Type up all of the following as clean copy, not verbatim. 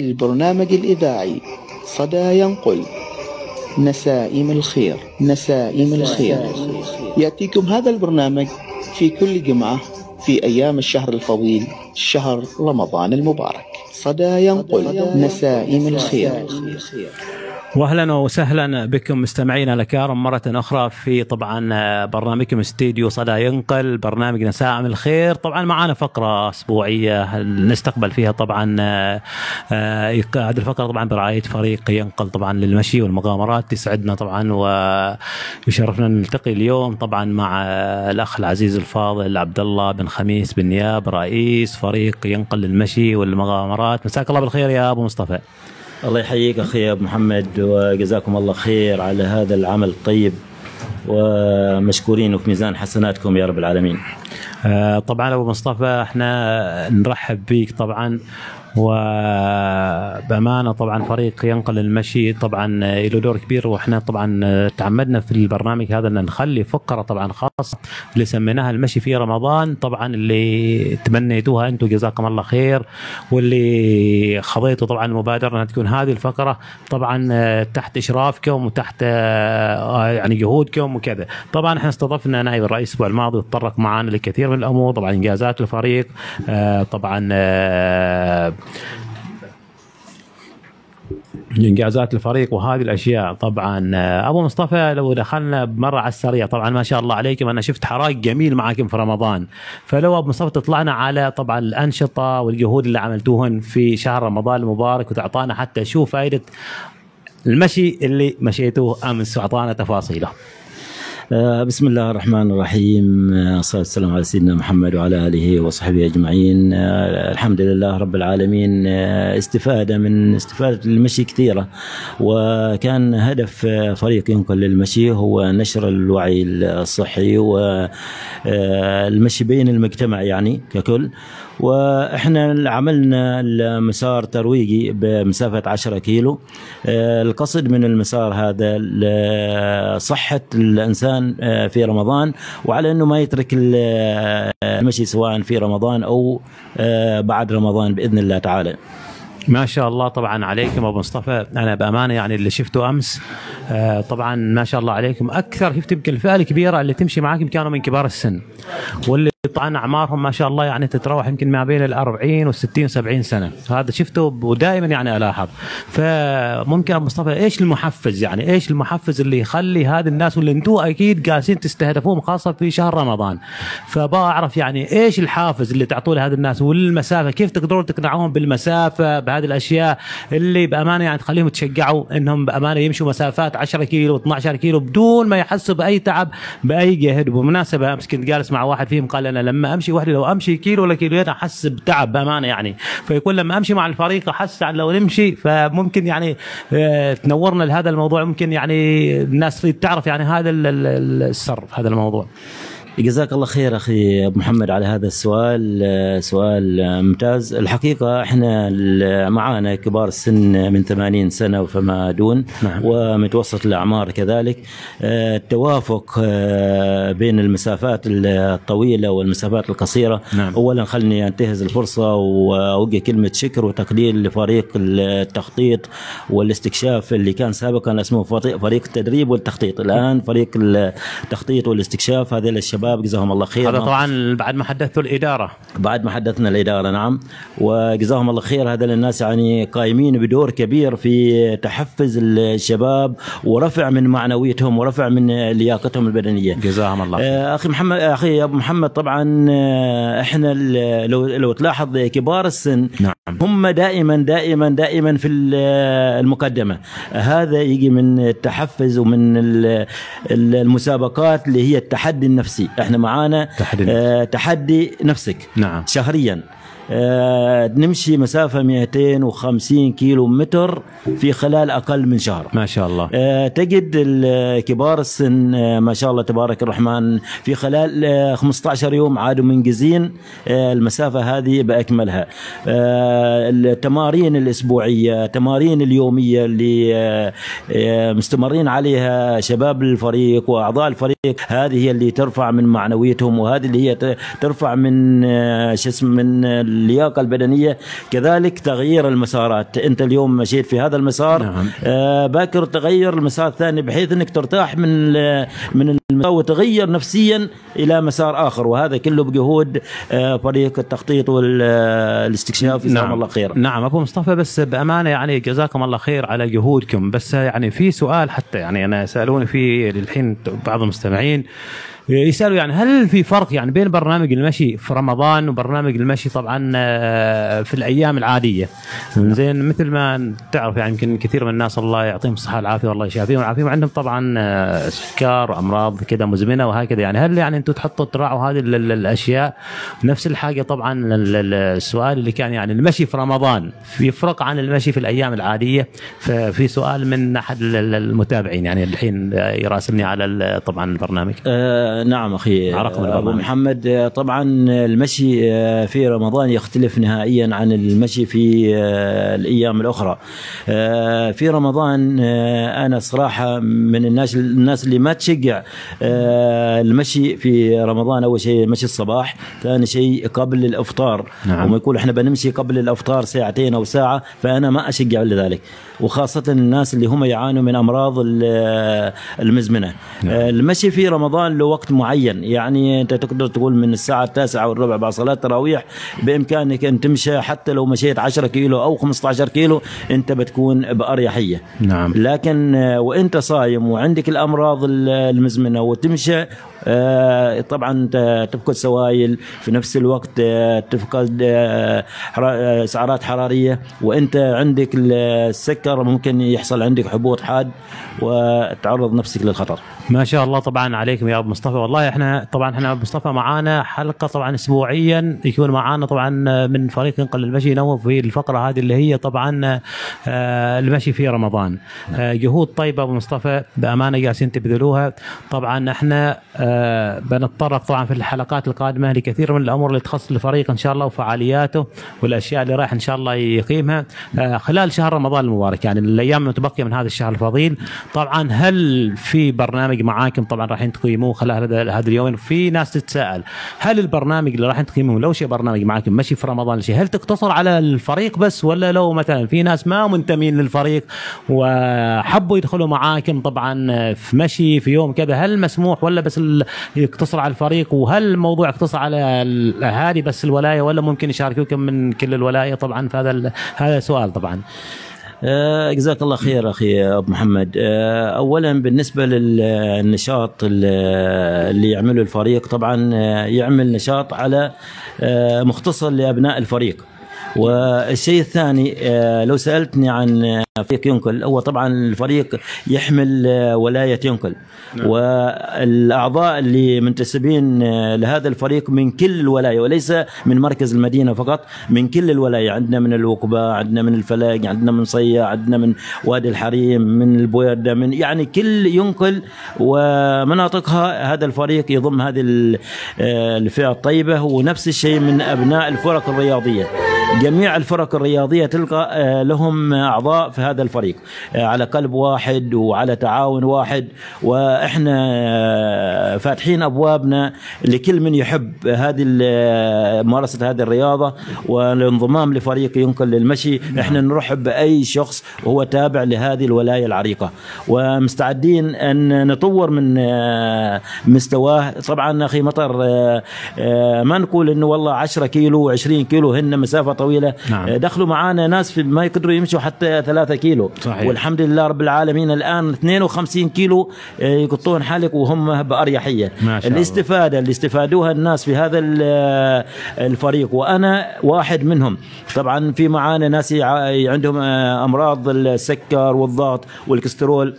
البرنامج الإذاعي صدى ينقل نسائم الخير. نسائم الخير يأتيكم هذا البرنامج في كل جمعة في أيام الشهر الفضيل شهر رمضان المبارك. صدى ينقل نسائم الخير. واهلا وسهلا بكم مستمعينا الكرام مرة أخرى في طبعا برنامجكم استديو صدى ينقل، برنامج نسائم الخير. طبعا معنا فقرة أسبوعية نستقبل فيها طبعا هذه الفقرة طبعا برعاية فريق ينقل طبعا للمشي والمغامرات. تسعدنا طبعا ويشرفنا نلتقي اليوم طبعا مع الأخ العزيز الفاضل عبد الله بن خميس بن نياب، رئيس فريق ينقل للمشي والمغامرات. مساك الله بالخير يا أبو مصطفى. الله يحييك أخي أبو محمد، وجزاكم الله خير على هذا العمل الطيب، ومشكورين وفي ميزان حسناتكم يا رب العالمين. طبعا أبو مصطفى احنا نرحب بيك طبعا، وبأمانة طبعا فريق ينقل المشي طبعا له دور كبير، واحنا طبعا تعمدنا في البرنامج هذا ان نخلي فقرة طبعا خاصة اللي سميناها المشي في رمضان، طبعا اللي تمنيتوها انتم جزاكم الله خير، واللي خضيتوا طبعا المبادرة ان تكون هذه الفقرة طبعا تحت اشرافكم وتحت يعني جهودكم وكذا. طبعا احنا استضفنا نائب الرئيس الاسبوع الماضي وتطرق معنا لكثير من الامور، طبعا انجازات الفريق، طبعا انجازات الفريق وهذه الاشياء. طبعا ابو مصطفى لو دخلنا بمره على السريع، طبعا ما شاء الله عليكم انا شفت حراك جميل معاكم في رمضان، فلو ابو مصطفى تطلعنا على طبعا الانشطه والجهود اللي عملتوهن في شهر رمضان المبارك، وتعطانا حتى شو فائده المشي اللي مشيتوه امس، واعطانا تفاصيله. بسم الله الرحمن الرحيم، الصلاة والسلام على سيدنا محمد وعلى آله وصحبه أجمعين. الحمد لله رب العالمين. استفادة المشي كثيرة، وكان هدف فريق ينقل للمشي هو نشر الوعي الصحي والمشي بين المجتمع يعني ككل. وإحنا عملنا المسار ترويجي بمسافة 10 كيلو. القصد من المسار هذا صحة الإنسان في رمضان، وعلى أنه ما يترك المشي سواء في رمضان أو بعد رمضان بإذن الله تعالى. ما شاء الله طبعا عليكم ابو مصطفى. انا بامانه يعني اللي شفته امس طبعا ما شاء الله عليكم، اكثر شفت يمكن الفئه الكبيره اللي تمشي معاكم كانوا من كبار السن، واللي طبعا اعمارهم ما شاء الله يعني تتراوح يمكن ما بين ال40 وال60 و70 سنه. هذا شفته ودائما يعني الاحظ. فممكن ابو مصطفى ايش المحفز، يعني ايش المحفز اللي يخلي هذه الناس واللي انتم اكيد قاسين تستهدفوهم خاصه في شهر رمضان، فبعرف يعني ايش الحافز اللي تعطوه لهذه الناس، والمسافه كيف تقدرون تقنعوهم بالمسافه بهذه الاشياء اللي بامانه يعني تخليهم يتشجعوا انهم بامانه يمشوا مسافات 10 كيلو و12 كيلو بدون ما يحسوا باي تعب باي جهد. وبمناسبه امس كنت جالس مع واحد فيهم قال انا لما امشي وحدي لو امشي كيلو ولا كيلوين احس بتعب بامانه يعني، فيقول لما امشي مع الفريق احس لو نمشي. فممكن يعني تنورنا لهذا الموضوع، ممكن يعني الناس تريد تعرف يعني هذا السر هذا الموضوع. جزاك الله خير أخي أبو محمد على هذا السؤال، سؤال ممتاز. الحقيقة إحنا معانا كبار السن من 80 سنة وفما دون، نعم، ومتوسط الأعمار كذلك. التوافق بين المسافات الطويلة والمسافات القصيرة، نعم. أولا خلني أنتهز الفرصة وأوجه كلمة شكر وتقدير لفريق التخطيط والاستكشاف اللي كان سابقا اسمه فريق التدريب والتخطيط، الآن فريق التخطيط والاستكشاف. هذه الشباب جزاهم الله خير. هذا طبعا بعد ما حدثوا الإدارة، بعد ما حدثنا الإدارة، نعم، وجزاهم الله خير. هذا الناس يعني قائمين بدور كبير في تحفز الشباب ورفع من معنويتهم ورفع من لياقتهم البدنية. جزاهم الله خير. أخي محمد، أخي أبو محمد، طبعا إحنا لو تلاحظ كبار السن، نعم، هم دائما في المقدمة. هذا يجي من التحفز ومن المسابقات اللي هي التحدي النفسي. احنا معانا تحدي نفسك، نعم، شهريا نمشي مسافة 250 كيلو متر في خلال أقل من شهر. ما شاء الله. تجد كبار السن ما شاء الله تبارك الرحمن في خلال 15 يوم عادوا منجزين المسافة هذه بأكملها. التمارين الأسبوعية، تمارين اليومية اللي مستمرين عليها شباب الفريق وأعضاء الفريق، هذه هي اللي ترفع من معنويتهم، وهذه اللي هي ترفع من من اللياقة البدنية، كذلك تغيير المسارات. أنت اليوم مشيت في هذا المسار، نعم. باكر تغير المسار الثاني بحيث أنك ترتاح من المسار وتغير نفسيا إلى مسار آخر، وهذا كله بجهود فريق التخطيط والاستكشاف. جزاكم الله خير. نعم أبو مصطفى، بس بأمانة يعني جزاكم الله خير على جهودكم. بس يعني في سؤال حتى يعني أنا سألوني فيه الحين بعض المستمعين يسألوا يعني هل في فرق يعني بين برنامج المشي في رمضان وبرنامج المشي طبعا في الأيام العادية؟ زين مثل ما تعرف يعني يمكن كثير من الناس الله يعطيهم الصحة والعافية والله يشافيهم ويعافيهم عندهم طبعا سكر وأمراض كذا مزمنة وهكذا، يعني هل يعني أنتم تحطوا تراعوا هذه الأشياء؟ نفس الحاجة طبعا السؤال اللي كان يعني المشي في رمضان يفرق عن المشي في الأيام العادية. ففي سؤال من أحد المتابعين يعني الحين يراسلني على طبعا البرنامج. نعم أخي أبو محمد، طبعا المشي في رمضان يختلف نهائيا عن المشي في الأيام الأخرى. في رمضان أنا صراحة من الناس اللي ما تشجع المشي في رمضان. أول شيء مشي الصباح، ثاني شيء قبل الإفطار. نعم. وما يقول إحنا بنمشي قبل الإفطار ساعتين أو ساعة، فأنا ما أشجع لذلك، وخاصة الناس اللي هم يعانوا من أمراض المزمنة. نعم. المشي في رمضان له وقت معين، يعني أنت تقدر تقول من الساعة 9:15 بعد صلاة التراويح بإمكانك أن تمشي، حتى لو مشيت 10 كيلو أو 15 كيلو أنت بتكون بأريحية. نعم. لكن وأنت صايم وعندك الأمراض المزمنة وتمشي، طبعا تفقد سوائل، في نفس الوقت تفقد سعرات حرارية، وأنت عندك السكر ممكن يحصل عندك حبوط حاد وتعرض نفسك للخطر. ما شاء الله طبعا عليكم يا ابو مصطفى. والله احنا ابو مصطفى معانا حلقه طبعا اسبوعيا يكون معانا طبعا من فريق ينقل المشي ينوه في الفقره هذه اللي هي طبعا المشي في رمضان. جهود طيبه ابو مصطفى بامانه جالسين تبذلوها. طبعا احنا بنتطرق طبعا في الحلقات القادمه لكثير من الامور اللي تخص الفريق ان شاء الله وفعالياته والاشياء اللي راح ان شاء الله يقيمها خلال شهر رمضان المبارك، يعني الايام المتبقيه من هذا الشهر الفضيل. طبعا هل في برنامج معاكم طبعا راح تقيموه خلال هذا اليومين؟ في ناس تتساءل هل البرنامج اللي راح تقيموه لو شيء برنامج معاكم مشي في رمضان شيء هل تقتصر على الفريق بس، ولا لو مثلا في ناس ما منتمين للفريق وحبوا يدخلوا معاكم طبعا في مشي في يوم كذا، هل مسموح ولا بس يقتصر على الفريق؟ وهل الموضوع يقتصر على الاهالي بس الولايه ولا ممكن يشاركوكم من كل الولايه؟ طبعا هذا سؤال طبعا. جزاك الله خير أخي أبو محمد. أولا بالنسبة للنشاط اللي يعمله الفريق، طبعا يعمل نشاط على مختصر لأبناء الفريق. والشيء الثاني لو سألتني عن فريق ينقل، هو طبعا الفريق يحمل ولاية ينقل. نعم. والأعضاء اللي منتسبين لهذا الفريق من كل الولاية وليس من مركز المدينة فقط، من كل الولاية. عندنا من الوقبة، عندنا من الفلاق، عندنا من صيا، عندنا من وادي الحريم، من البويردة، من يعني كل ينقل ومناطقها هذا الفريق يضم هذه الفئة الطيبة. ونفس الشيء من أبناء الفرق الرياضية، جميع الفرق الرياضية تلقى لهم أعضاء في هذا الفريق على قلب واحد وعلى تعاون واحد. وإحنا فاتحين أبوابنا لكل من يحب هذه ممارسة هذه الرياضة والانضمام لفريق ينقل للمشي. إحنا نرحب بأي شخص وهو تابع لهذه الولاية العريقة، ومستعدين أن نطور من مستواه. طبعا أخي مطر ما نقول إنه والله 10 كيلو و20 كيلو هن مسافة طويلة. نعم. دخلوا معانا ناس ما يقدروا يمشوا حتى 3 كيلو. صحيح. والحمد لله رب العالمين الآن 52 كيلو يقطون حالك وهم بأريحية. الاستفادة اللي استفادوها الناس في هذا الفريق وأنا واحد منهم. طبعا في معانا ناس عندهم أمراض السكر والضغط والكوليسترول،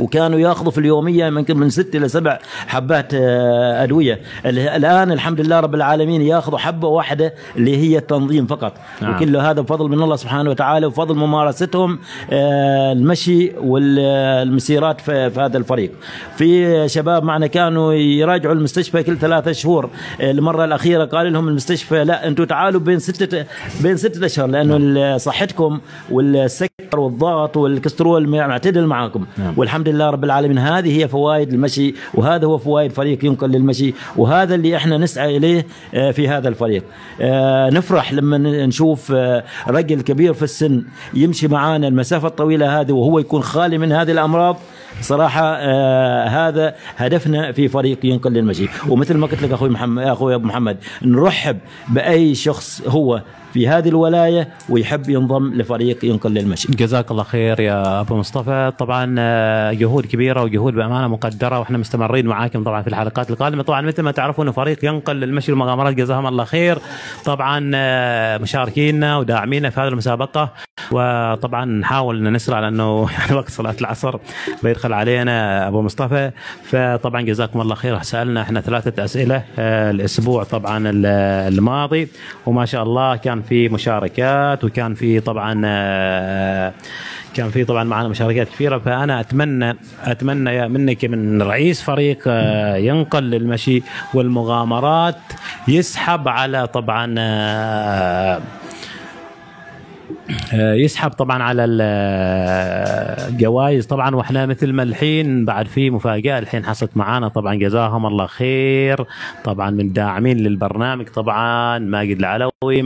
وكانوا ياخذوا في اليوميه من 6 إلى 7 حبات ادويه. الان الحمد لله رب العالمين ياخذوا حبه واحده اللي هي التنظيم فقط. وكل هذا بفضل من الله سبحانه وتعالى وفضل ممارستهم المشي والمسيرات في هذا الفريق. في شباب معنا كانوا يراجعوا المستشفى كل 3 شهور. المره الاخيره قال لهم المستشفى لا انتم تعالوا بين 6 اشهر، لانه صحتكم والسكر والضغط والكسترول معتدل معكم. والحمد لله رب العالمين. هذه هي فوائد المشي، وهذا هو فوائد فريق ينقل للمشي، وهذا اللي احنا نسعى اليه في هذا الفريق. نفرح لما نشوف رجل كبير في السن يمشي معانا المسافة الطويلة هذه وهو يكون خالي من هذه الأمراض. صراحة هذا هدفنا في فريق ينقل للمشي. ومثل ما قلت لك أخوي أبو محمد، نرحب بأي شخص هو في هذه الولاية ويحب ينضم لفريق ينقل للمشي. جزاك الله خير يا أبو مصطفى. طبعا جهود كبيرة وجهود بأمانة مقدرة، وإحنا مستمرين معاكم طبعا في الحلقات القادمة. طبعا مثل ما تعرفون فريق ينقل للمشي والمغامرات جزاهم الله خير طبعا مشاركينا وداعمينا في هذه المسابقة. وطبعا نحاول نسرع لأنه يعني وقت صلاة العصر بيدخل علينا أبو مصطفى. فطبعا جزاكم الله خير. سألنا إحنا 3 أسئلة الأسبوع طبعا الماضي، وما شاء الله كان في مشاركات، وكان في طبعا معنا مشاركات كثيرة. فأنا أتمنى منك من رئيس فريق ينقل للمشي والمغامرات يسحب على طبعا على الجوائز طبعا. واحنا مثل ما الحين بعد في مفاجأة الحين حصلت معانا طبعا جزاهم الله خير طبعا من داعمين للبرنامج طبعا ماجد العلوي،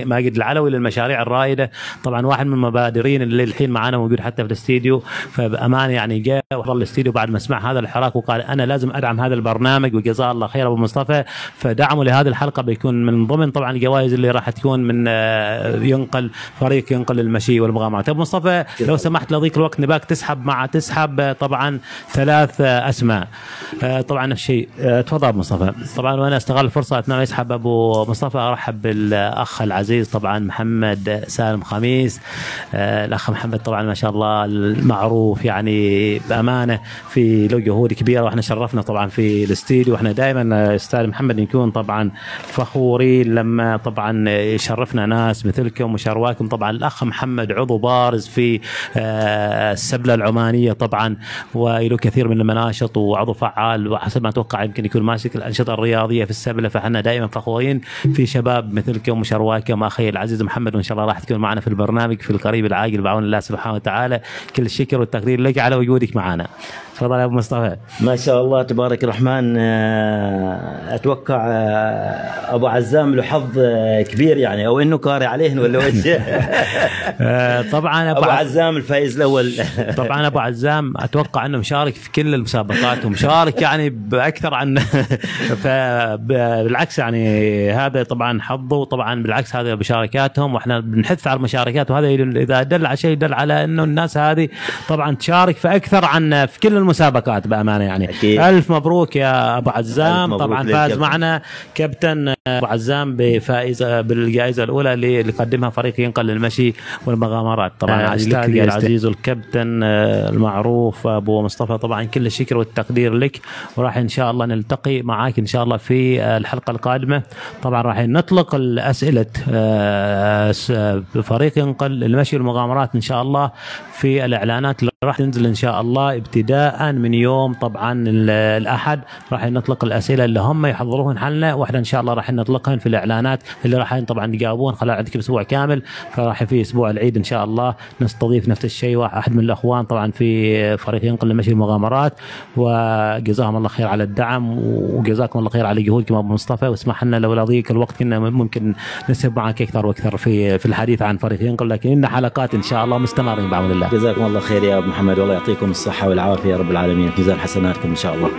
ماجد العلوي للمشاريع الرائدة طبعا، واحد من المبادرين اللي الحين معانا موجود حتى في الاستديو. فبأمانة يعني جاء وحضر الاستديو بعد ما سمع هذا الحراك وقال أنا لازم أدعم هذا البرنامج، وجزاه الله خير أبو مصطفى. فدعمه لهذه الحلقة بيكون من ضمن طبعا الجوائز اللي راح تكون من فريق ينقل للمشي والمغامرات. أبو مصطفى لو سمحت لضيق الوقت نباك تسحب طبعا 3 أسماء طبعا نفس الشيء. تفضل أبو مصطفى. طبعا وأنا استغل الفرصة أثناء ما يسحب أبو مصطفى أرحب بالأخ العزيز طبعا محمد سالم خميس. الأخ محمد طبعا ما شاء الله المعروف يعني بأمانة في له جهود كبيرة، وإحنا شرفنا طبعا في الاستديو. وإحنا دائما أستاذ محمد نكون طبعا فخورين لما طبعا يشرفنا ناس مثلكم وشرواكم. طبعا الأخ محمد عضو بارز في السبلة العمانية طبعا، وله كثير من المناشط وعضو فعال، وحسب ما أتوقع يمكن يكون ماسك الأنشطة الرياضية في السبلة. فإحنا دائما فخورين في شباب مثلكم وشرواكم. أخي العزيز محمد، وإن شاء الله راح تكون معنا في البرنامج في القريب العاجل بعون الله سبحانه وتعالى. كل الشكر والتقدير لك على وجودك معنا. تفضل يا أبو مصطفى. ما شاء الله تبارك الرحمن. أتوقع أبو عزام له حظ كبير يعني، أو إنه قاري عليه ولا وش؟ طبعا أبو عزام الفائز الأول. طبعا أبو عزام أتوقع أنه مشارك في كل المسابقات ومشارك يعني بأكثر عن بالعكس يعني هذا طبعا حظه. طبعا بالعكس هذا مشاركاتهم، وإحنا بنحث على المشاركات، وهذا إذا دل على شيء يدل على أنه الناس هذه طبعا تشارك في أكثر عن في كل المسابقات بأمانة يعني. أكيد. ألف مبروك يا أبو عزام. طبعا فاز معنا كابتن أبو عزام بالجائزة الأولى اللي قدمها فريق ينقل للمشي والمغامرات. طبعا أستاذي العزيز والكابتن المعروف أبو مصطفى، طبعا كل الشكر والتقدير لك. وراح إن شاء الله نلتقي معاك إن شاء الله في الحلقة القادمة. طبعا راح نطلق الأسئلة فريق ينقل للمشي والمغامرات إن شاء الله في الإعلانات اللي راح تنزل إن شاء الله ابتداء من يوم طبعا الأحد. راح نطلق الأسئلة اللي هم يحضروهن حلنا، واحنا إن شاء الله راح نطلقهن في الإعلانات اللي راح طبعا يجاوبون خلال عندك أسبوع كامل. فراح في أسبوع العيد إن شاء الله نستضيف نفس الشيء واحد من الأخوان طبعا في فريق ينقل للمشي المغامرات. وجزاهم الله خير على الدعم، وجزاكم الله خير على جهودكم أبو مصطفى. واسمح لنا لو ضيق الوقت كنا ممكن نسب معك أكثر وأكثر في الحديث عن فريق ينقل، لكن إن حلقات إن شاء الله مستمرين بعون الله. جزاكم الله خير يا أبو محمد، والله يعطيكم الصحة والعافية يا رب العالمين، جزاء حسناتكم إن شاء الله.